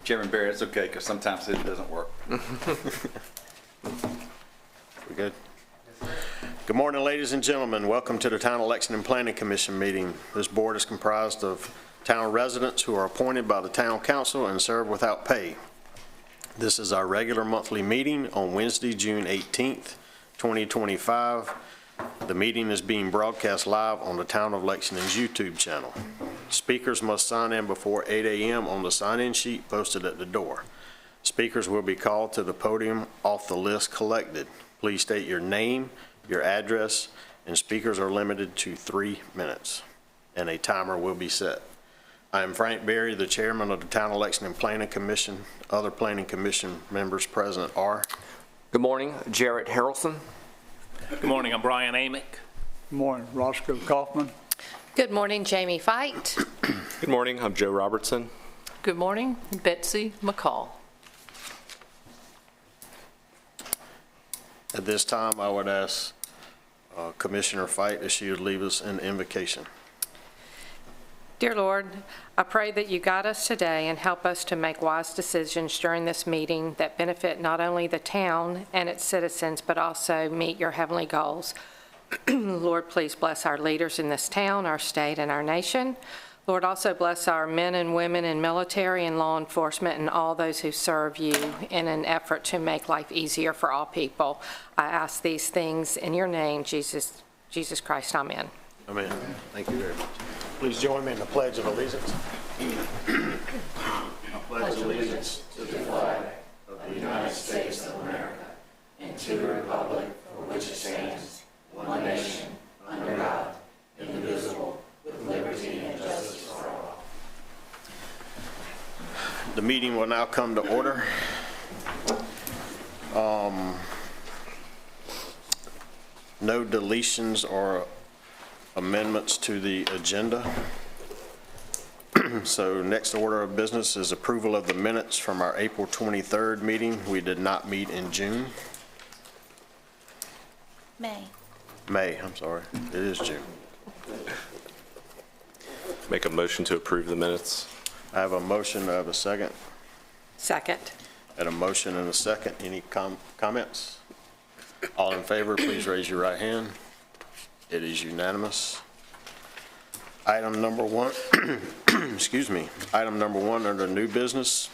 Chairman Barry, it's okay, because sometimes it doesn't work. We good? Good morning, ladies and gentlemen. Welcome to the Town of Lexington Planning Commission meeting. This board is comprised of town residents who are appointed by the town council and serve without pay. This is our regular monthly meeting on Wednesday, June 18th, 2025. The meeting is being broadcast live on the Town of Lexington's YouTube channel. Speakers must sign in before 8 a.m. on the sign-in sheet posted at the door. Speakers will be called to the podium off the list collected. Please state your name, your address, and speakers are limited to 3 minutes, and a timer will be set. I am Frank Berry, the chairman of the Town of Lexington Planning Commission. Other Planning Commission members present are? Good morning, Jarrett Harrelson. Good morning, I'm Brian Amick. Good morning, Roscoe Kaufman. Good morning, Jamie Fight. Good morning, I'm Joe Robertson. Good morning, Betsy McCall. At this time, I would ask Commissioner Fight if she would leave us an invocation. Dear Lord, I pray that you guide us today and help us to make wise decisions during this meeting that benefit not only the town and its citizens, but also meet your heavenly goals. Lord, please bless our leaders in this town, our state, and our nation. Lord, also bless our men and women in military and law enforcement and all those who serve you in an effort to make life easier for all people. I ask these things in your name, Jesus Christ. Amen. Amen. Thank you very much. Please join me in the Pledge of Allegiance. I pledge allegiance to the flag of the United States of America and to the republic for which it stands, one nation, under God, indivisible, with liberty and justice for all. The meeting will now come to order. No deletions or amendments to the agenda. So next order of business is approval of the minutes from our April 23rd meeting. We did not meet in June. May, I'm sorry. It is June. Make a motion to approve the minutes. I have a motion. I have a second. Second. And a motion and a second. Any comments? All in favor, please raise your right hand. It is unanimous. Item number one, excuse me. Item number one under new business,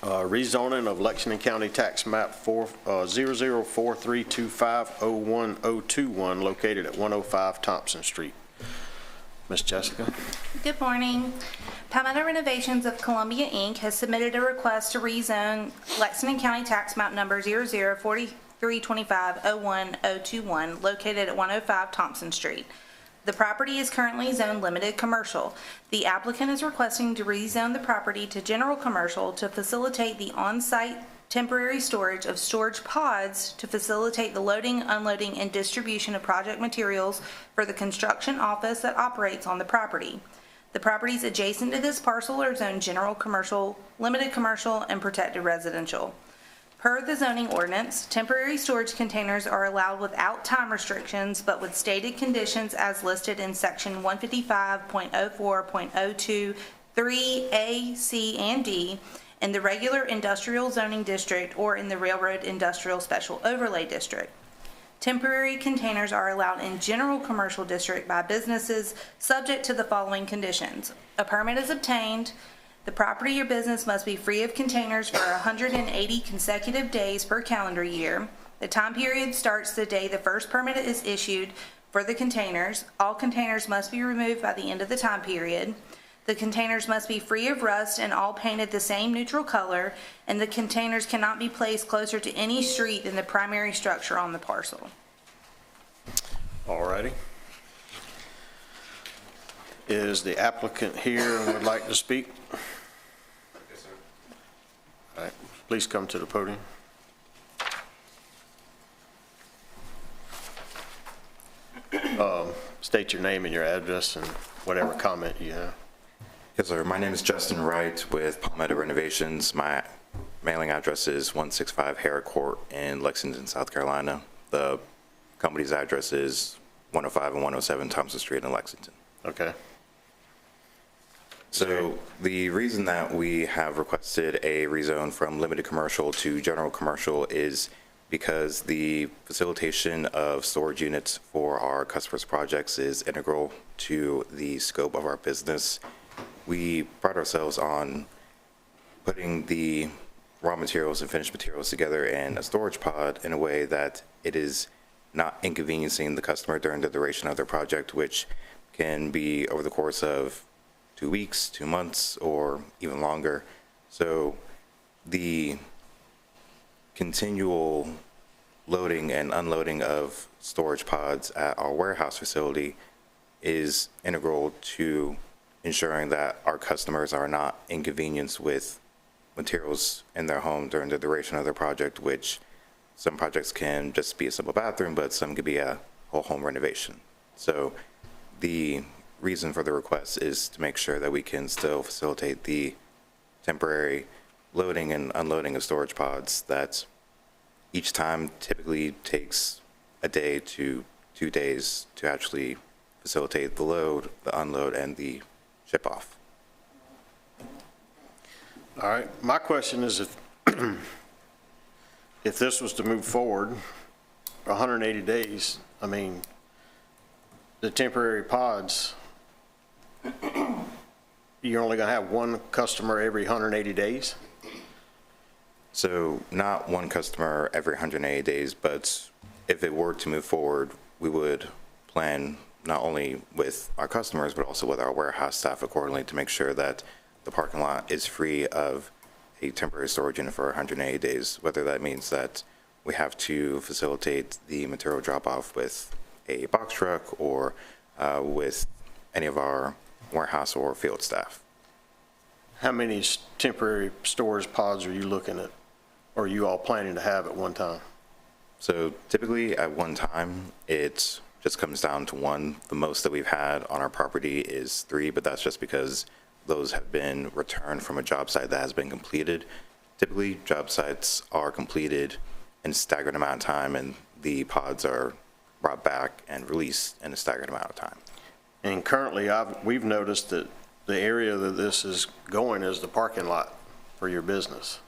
rezoning of Lexington County Tax Map 0043250121 located at 105 Thompson Street. Ms. Jessica. Good morning. Palmetto Renovations of Columbia, Inc. has submitted a request to rezone Lexington County Tax Map number 0043250121 located at 105 Thompson Street. The property is currently zoned limited commercial. The applicant is requesting to rezone the property to general commercial to facilitate the on-site temporary storage of storage pods to facilitate the loading, unloading, and distribution of project materials for the construction office that operates on the property. The properties adjacent to this parcel are zoned general commercial, limited commercial, and protected residential. Per the zoning ordinance, temporary storage containers are allowed without time restrictions, but with stated conditions as listed in section 155.04.02 3A, C, and D in the regular industrial zoning district or in the railroad industrial special overlay district. Temporary containers are allowed in general commercial district by businesses subject to the following conditions. A permit is obtained. The property or business must be free of containers for 180 consecutive days per calendar year. The time period starts the day the first permit is issued for the containers. All containers must be removed by the end of the time period. The containers must be free of rust and all painted the same neutral color, and the containers cannot be placed closer to any street than the primary structure on the parcel. All righty. Is the applicant here and would like to speak? Yes, sir. All right, please come to the podium. State your name and your address and whatever comment you have. Yes, sir. My name is Justin Wright with Palmetto Renovations. My mailing address is 165 Harrah Court in Lexington, South Carolina. The company's address is 105 and 107 Thompson Street in Lexington. Okay. So the reason that we have requested a rezone from limited commercial to general commercial is because the facilitation of storage units for our customers' projects is integral to the scope of our business. We pride ourselves on putting the raw materials and finished materials together in a storage pod in a way that it is not inconveniencing the customer during the duration of their project, which can be over the course of 2 weeks, 2 months, or even longer. So the continual loading and unloading of storage pods at our warehouse facility is integral to ensuring that our customers are not inconvenienced with materials in their home during the duration of their project, which some projects can just be a simple bathroom, but some could be a whole home renovation. So the reason for the request is to make sure that we can still facilitate the temporary loading and unloading of storage pods that each time typically takes a day to 2 days to actually facilitate the load, the unload, and the ship off. All right, my question is if this was to move forward 180 days, I mean, the temporary pods, you're only going to have one customer every 180 days? So not one customer every 180 days, but if it were to move forward, we would plan not only with our customers, but also with our warehouse staff accordingly to make sure that the parking lot is free of a temporary storage unit for 180 days, whether that means that we have to facilitate the material drop-off with a box truck or with any of our warehouse or field staff. How many temporary storage pods are you looking at, or are you all planning to have at one time? So typically at one time, it just comes down to one. The most that we've had on our property is 3, but that's just because those have been returned from a job site that has been completed. Typically, job sites are completed in a staggered amount of time, and the pods are brought back and released in a staggered amount of time. And currently, we've noticed that the area that this is going is the parking lot for your business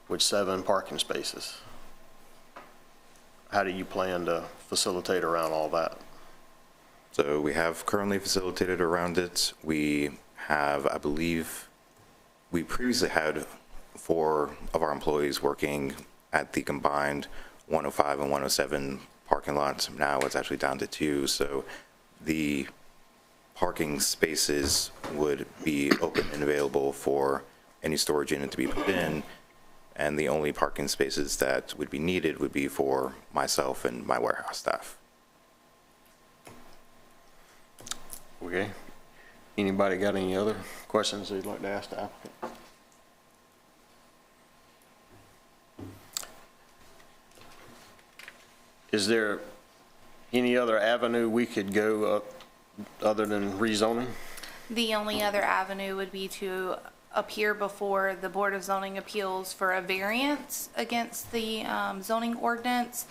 with 7 parking spaces. How do you plan to facilitate around all that? So we have currently facilitated around it. We have, I believe, we previously had 4 of our employees working at the combined 105 and 107 parking lots. Now it's actually down to 2. So the parking spaces would be open and available for any storage unit to be put in. And the only parking spaces that would be needed would be for myself and my warehouse staff. Okay. Anybody got any other questions they'd like to ask the applicant? Is there any other avenue we could go other than rezoning? The only other avenue would be to appear before the Board of Zoning Appeals for a variance against the zoning ordinance.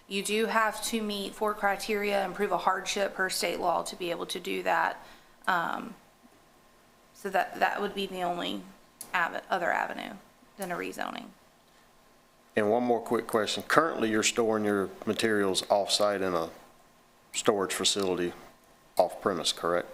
You do have to meet 4 criteria and prove a hardship per state law to be able to do that. So that would be the only other avenue than a rezoning. And one more quick question. Currently, you're storing your materials off-site in a storage facility off-premise, correct?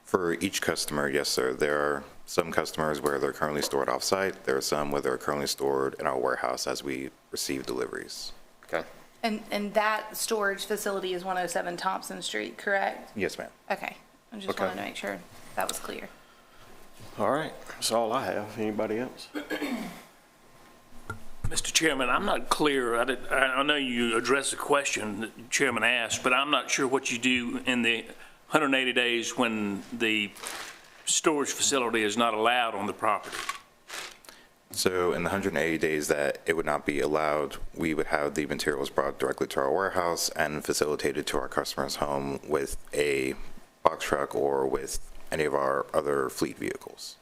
For each customer, yes, sir. There are some customers where they're currently stored off-site. There are some where they're currently stored in our warehouse as we receive deliveries. Okay. And that storage facility is 107 Thompson Street, correct? Yes, ma'am. Okay. I just Okay. wanted to make sure that was clear. All right. That's all I have. Anybody else? Mr. Chairman, I'm not clear. I know you addressed the question that the chairman asked, but I'm not sure what you do in the 180 days when the storage facility is not allowed on the property. So in the 180 days that it would not be allowed, we would have the materials brought directly to our warehouse and facilitated to our customer's home with a box truck or with any of our other fleet vehicles.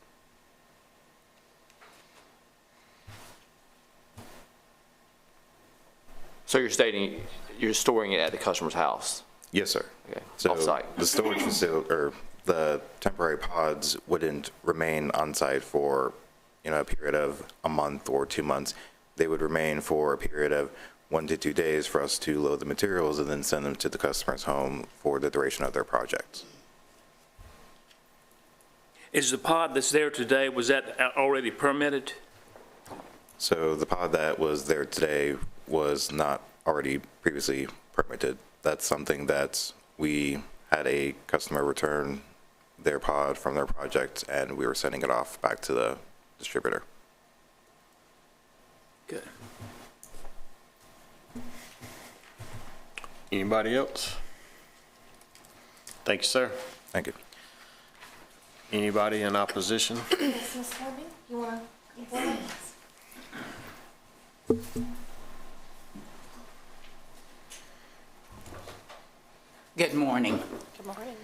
So you're stating you're storing it at the customer's house? Yes, sir. Okay, So off-site. the storage facility, or the temporary pods wouldn't remain on site for, a period of a month or 2 months. They would remain for a period of 1 to 2 days for us to load the materials and then send them to the customer's home for the duration of their project. Is the pod that's there today, was that already permitted? So the pod that was there today was not already previously permitted. That's something that we had a customer return their pod from their project, and we were sending it off back to the distributor. Good. Anybody else? Thank you, sir. Thank you. Anybody in opposition? Good morning. Good morning.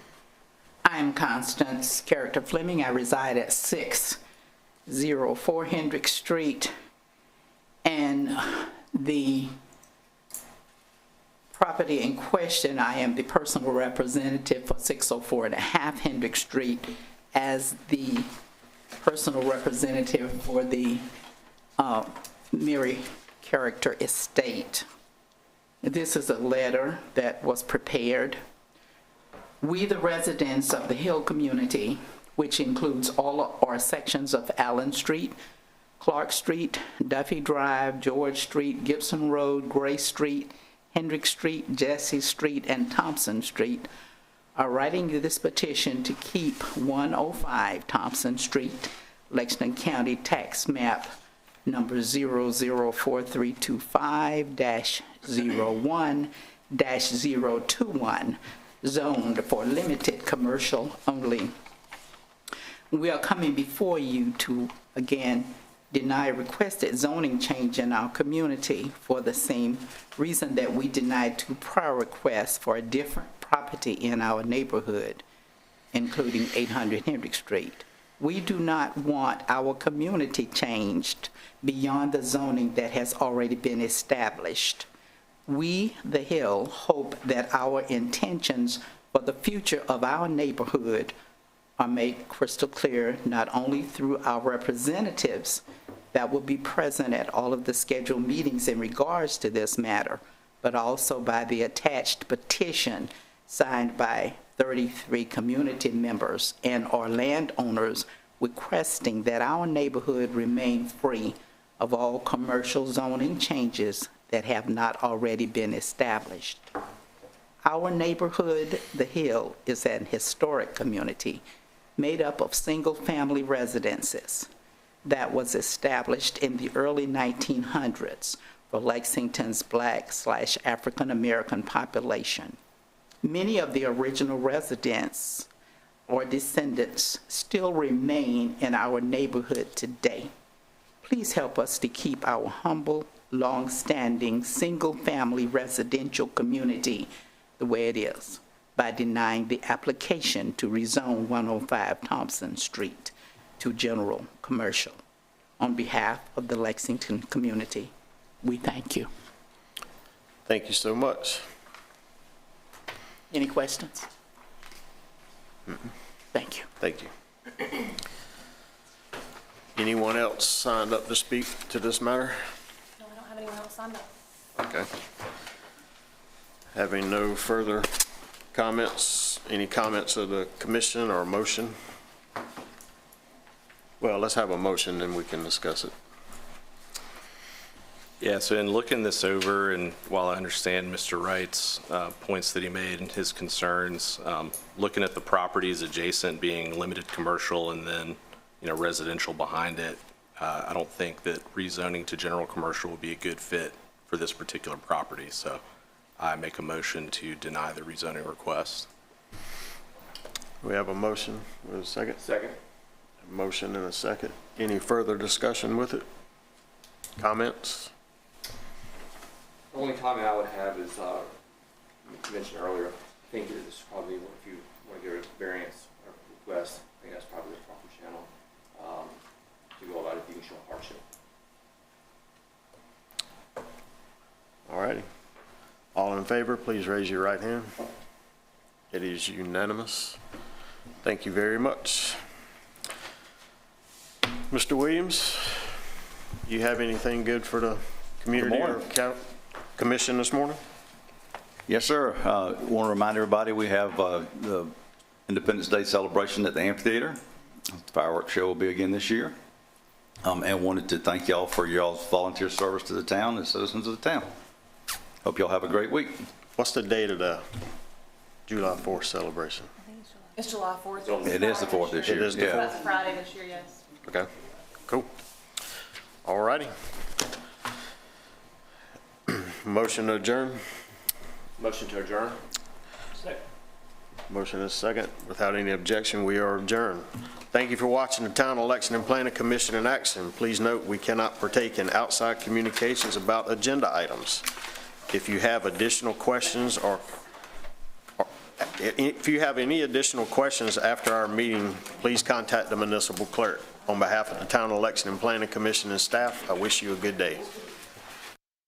I'm Constance Character Fleming. I reside at 604 Hendrick Street. And the property in question, I am the personal representative for 604 and a half Hendrick Street as the personal representative for the Mary Character Estate. This is a letter that was prepared. We, the residents of the Hill community, which includes all or sections of Allen Street, Clark Street, Duffy Drive, George Street, Gibson Road, Gray Street, Hendrick Street, Jesse Street, and Thompson Street, are writing this petition to keep 105 Thompson Street, Lexington County Tax Map number 004325-01-021, zoned for limited commercial only. We are coming before you to, again, deny requested zoning change in our community for the same reason that we denied 2 prior requests for a different property in our neighborhood, including 800 Hendrick Street. We do not want our community changed beyond the zoning that has already been established. We, the Hill, hope that our intentions for the future of our neighborhood are made crystal clear, not only through our representatives that will be present at all of the scheduled meetings in regards to this matter, but also by the attached petition signed by 33 community members and or landowners requesting that our neighborhood remain free of all commercial zoning changes that have not already been established. Our neighborhood, the Hill, is an historic community made up of single-family residences that was established in the early 1900s for Lexington's Black/African American population. Many of the original residents or descendants still remain in our neighborhood today. Please help us to keep our humble, long-standing, single-family residential community the way it is by denying the application to rezone 105 Thompson Street to general commercial. On behalf of the Lexington community, we thank you. Thank you so much. Any questions? Thank you. Thank you. Anyone else signed up to speak to this matter? No, I don't have anyone else signed up. Okay. Having no further comments, any comments of the commission or motion? Well, let's have a motion and we can discuss it. Yeah, so in looking this over, and while I understand Mr. Wright's points that he made and his concerns, looking at the properties adjacent being limited commercial and then, residential behind it, I don't think that rezoning to general commercial would be a good fit for this particular property. So I make a motion to deny the rezoning request. We have a motion. We have a second? Second. A motion and a second. Any further discussion with it? Comments? The only comment I would have is, you mentioned earlier, I think that this is probably, if you want to get a variance or request, I think that's probably the proper channel to go about it if you can show hardship. All righty. All in favor, please raise your right hand. It is unanimous. Thank you very much. Mr. Williams, you have anything good for the community or commission this morning? Yes, sir. Want to remind everybody we have the Independence Day celebration at the amphitheater. The fireworks show will be again this year. And wanted to thank y'all for y'all's volunteer service to the town and citizens of the town. Hope y'all have a great week. What's the date of the July 4th celebration? It's July 4th. It is the 4th this year. It is the yeah. 4th. That's Friday this year, yes. Okay, cool. All righty. Motion to adjourn. Motion to adjourn. Motion is second. Without any objection, we are adjourned. Thank you for watching the Town of Lexington Planning Commission in action. Please note we cannot partake in outside communications about agenda items. If you have additional questions or if you have any additional questions after our meeting, please contact the municipal clerk. On behalf of the Town of Lexington Planning Commission and staff, I wish you a good day.